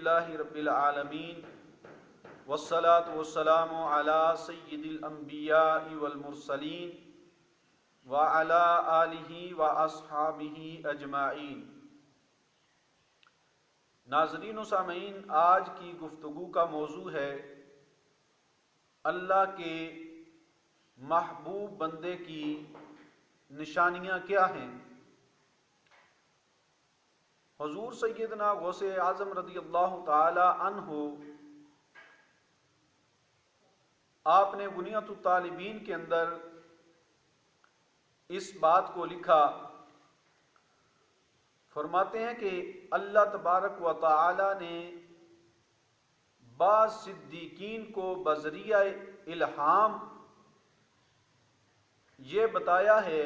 للہ رب العالمین والصلاة والسلام علی سید الانبیاء والمرسلین وعلی آلہ واصحابہ اجمعین۔ ناظرین و سامعین، آج کی گفتگو کا موضوع ہے اللہ کے محبوب بندے کی نشانیاں کیا ہیں۔ حضور سیدنا غوث اعظم رضی اللہ تعالی عنہ آپ نے غنیۃ الطالبین کے اندر اس بات کو لکھا، فرماتے ہیں کہ اللہ تبارک و تعالی نے بعض صدیقین کو بذریعہ الہام یہ بتایا ہے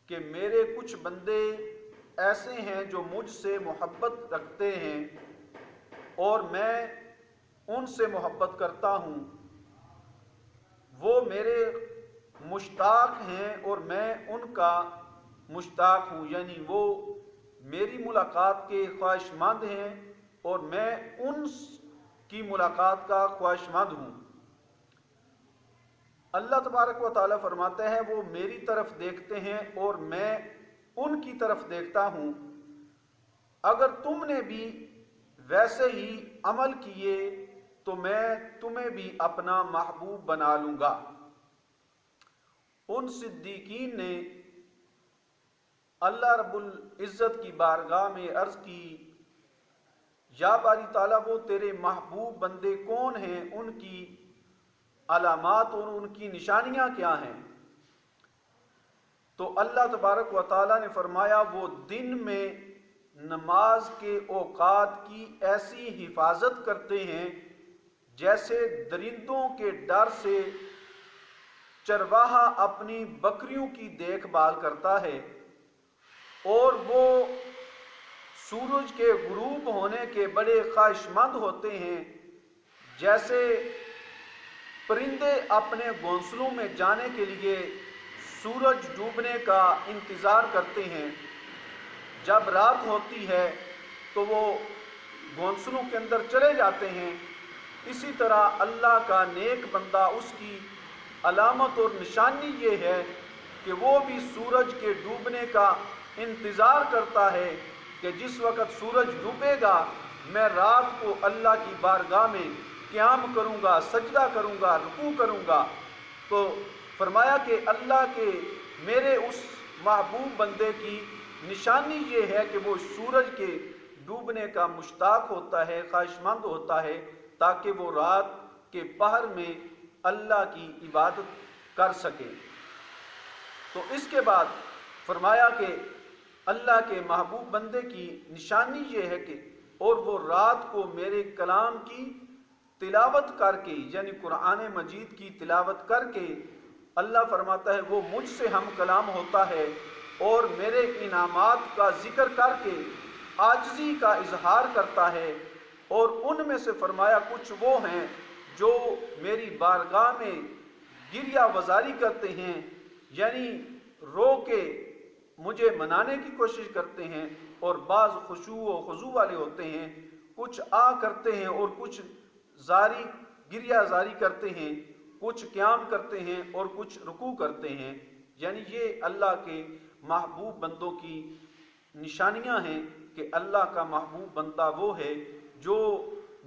کہ میرے کچھ بندے ایسے ہیں جو مجھ سے محبت رکھتے ہیں اور میں ان سے محبت کرتا ہوں، وہ میرے مشتاق ہیں اور میں ان کا مشتاق ہوں، یعنی وہ میری ملاقات کے خواہش مند ہیں اور میں ان کی ملاقات کا خواہش مند ہوں۔ اللہ تبارک و تعالیٰ فرماتا ہے وہ میری طرف دیکھتے ہیں اور میں ان کی طرف دیکھتا ہوں، اگر تم نے بھی ویسے ہی عمل کیے تو میں تمہیں بھی اپنا محبوب بنا لوں گا۔ ان صدیقین نے اللہ رب العزت کی بارگاہ میں عرض کی، یا باری تعالیٰ وہ تیرے محبوب بندے کون ہیں، ان کی علامات اور ان کی نشانیاں کیا ہیں؟ تو اللہ تبارک و تعالیٰ نے فرمایا وہ دن میں نماز کے اوقات کی ایسی حفاظت کرتے ہیں جیسے درندوں کے ڈر سے چرواہا اپنی بکریوں کی دیکھ بھال کرتا ہے، اور وہ سورج کے غروب ہونے کے بڑے خواہش مند ہوتے ہیں جیسے پرندے اپنے گھونسلوں میں جانے کے لیے سورج ڈوبنے کا انتظار کرتے ہیں، جب رات ہوتی ہے تو وہ گھونسلوں کے اندر چلے جاتے ہیں۔ اسی طرح اللہ کا نیک بندہ، اس کی علامت اور نشانی یہ ہے کہ وہ بھی سورج کے ڈوبنے کا انتظار کرتا ہے کہ جس وقت سورج ڈوبے گا میں رات کو اللہ کی بارگاہ میں قیام کروں گا، سجدہ کروں گا، رکوع کروں گا۔ تو فرمایا کہ اللہ کے میرے اس محبوب بندے کی نشانی یہ ہے کہ وہ سورج کے ڈوبنے کا مشتاق ہوتا ہے، خواہش مند ہوتا ہے، تاکہ وہ رات کے پہر میں اللہ کی عبادت کر سکے۔ تو اس کے بعد فرمایا کہ اللہ کے محبوب بندے کی نشانی یہ ہے کہ اور وہ رات کو میرے کلام کی تلاوت کر کے، یعنی قرآن مجید کی تلاوت کر کے، اللہ فرماتا ہے وہ مجھ سے ہم کلام ہوتا ہے اور میرے انعامات کا ذکر کر کے عاجزی کا اظہار کرتا ہے، اور ان میں سے فرمایا کچھ وہ ہیں جو میری بارگاہ میں گریہ وزاری کرتے ہیں، یعنی رو کے مجھے منانے کی کوشش کرتے ہیں، اور بعض خشوع و خضوع والے ہوتے ہیں، کچھ کرتے ہیں اور کچھ گریہ زاری کرتے ہیں، کچھ قیام کرتے ہیں اور کچھ رکوع کرتے ہیں۔ یعنی یہ اللہ کے محبوب بندوں کی نشانیاں ہیں کہ اللہ کا محبوب بندہ وہ ہے جو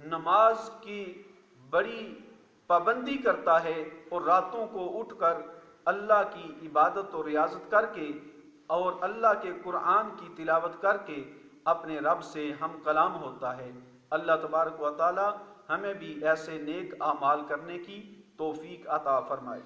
نماز کی بڑی پابندی کرتا ہے اور راتوں کو اٹھ کر اللہ کی عبادت اور ریاضت کر کے اور اللہ کے قرآن کی تلاوت کر کے اپنے رب سے ہم کلام ہوتا ہے۔ اللہ تبارک و تعالی ہمیں بھی ایسے نیک اعمال کرنے کی توفیق عطا فرمائے۔